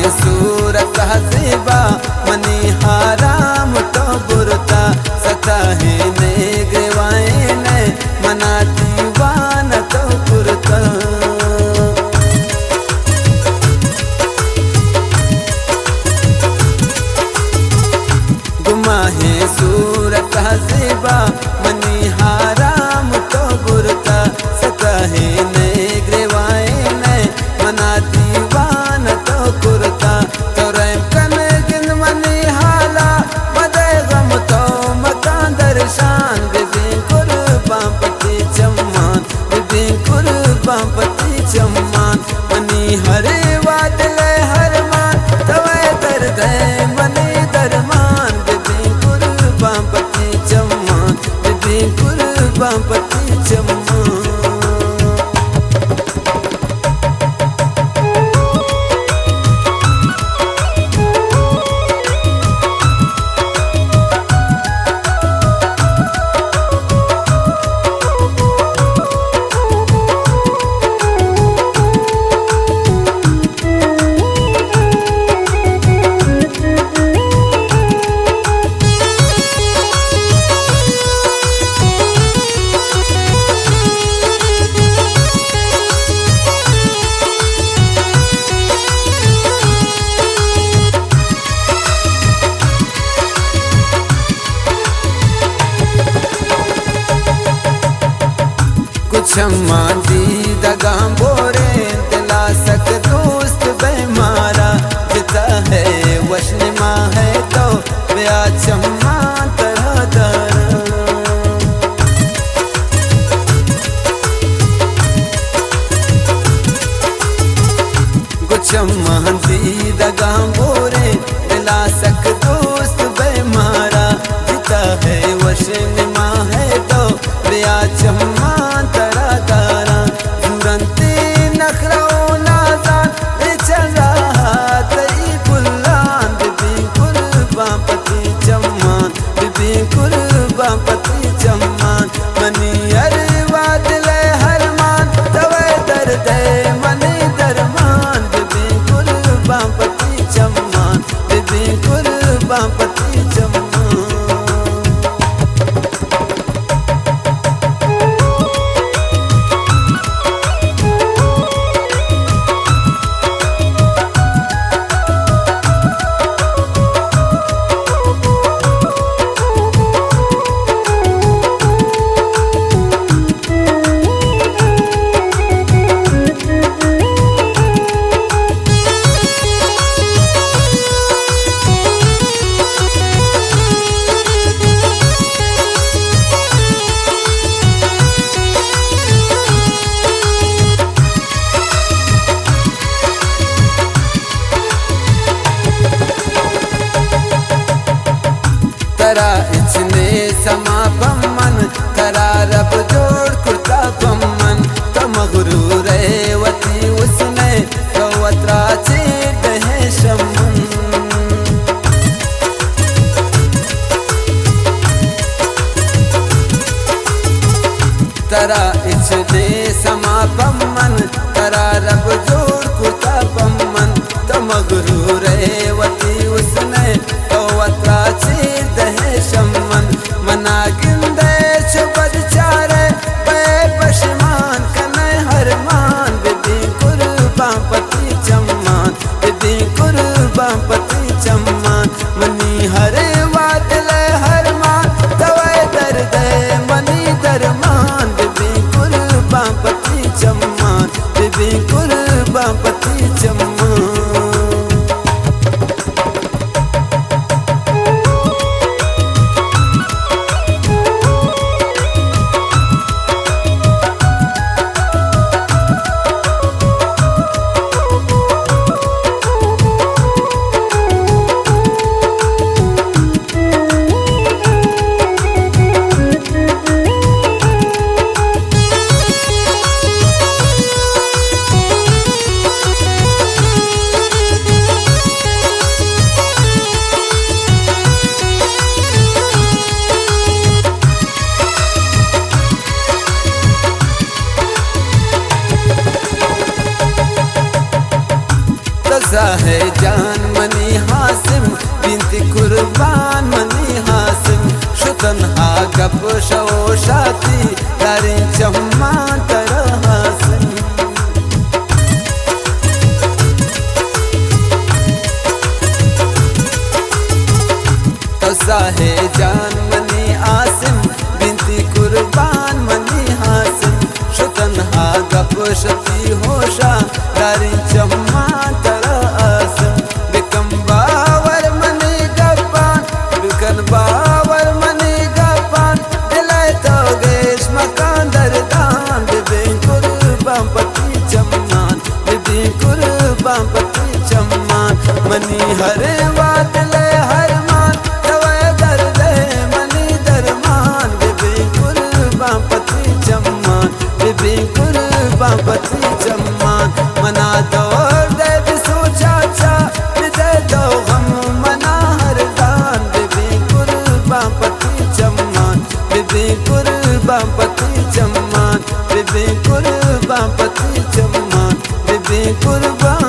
सूरत हसीबा मनी हाराम तो बुरता सताहे ने ग्रेवाए ने मनाती वान तो पुरता गुमाहे सूरत हसीबा मनी हाराम तो बुरता सताहे ने ग्रेवाए ने मनाती वान तो पुरता तो रैम कन गिन मनी हाला मदे गम तो मकान दर्शान बिबी कुर्बान पति चम्मान बिबी कुर्बान पति चम्मान मनी हरे वादले हर मान तवे दर्द मनी दरमान बिबी कुर्बान पति चम्मान बिबी कुर्बान पति चम्मान क्षमा दी दगा बोरे दिला सक दोस्त बेमारा जिता है वशनिमा है तो ब्या क्षमा तरह दर क्षमा दी दगा बोरे दिला सक दोस्त बेमारा जिता है वशनिमा है तो ब्या क्षमा कुर्बान पति चम्मान मनी अरे वादले हरमान तवे दर्द मनी दरमान बिबी कुर्बान पति चम्मान बिबी कुर्बान पति चम्मान तरा इचने समा पम्मन तरा रब जोड़ कुर्ता पम्मन तमगरू रेवती उसने कवत्रा चेट है शमन तरा इचने समा पम्मन तरा रब जोड़ कुर्ता पम्मन तमगरू रेवती उसने कवत्रा चेट शमन मना गिंदे शुबद चारे पे पशमान कने हरमान बिबी कुर्बान पति चम्मान बिबी कुर्बान पति चम्मान मनी हरे वादले हरमान तवे दर्द मनी दरमान बिबी कुर्बान पति चम्मान बिबी कुर्बान पति चम्मान तसा है जान मनी हासिम बिनती कुर्बान मनी हासिम शुतन हा गप शो शाती दारी चम्मा तर हासिम तसा है जान मनी आसिम बिनती कुर्बान मनी हासिम शुतन हा गप शती होशा दारी चम्मा तर आसिम बिकम बावर मनी गपान बिकन बावर मनी गपान दिलाय तो गेश मकान दरदान बिबी कुर्बान पति चम्मान बिबी कुर्बान पति चम्मान मनी हरे बात ले हर मान तवय दर्दे मनी दरमान बिबी कुर्बान पति चम्मान बिबी कुर्बान पति चम्मान मना दौड़ दे बिसो चाचा दे दो हम मना हर दान बिबी कुर्बान पति चम्मान बिबी कुर्बान पति चम्मान बिबी कुर्बान पति चम्मान बिबी कुर्बान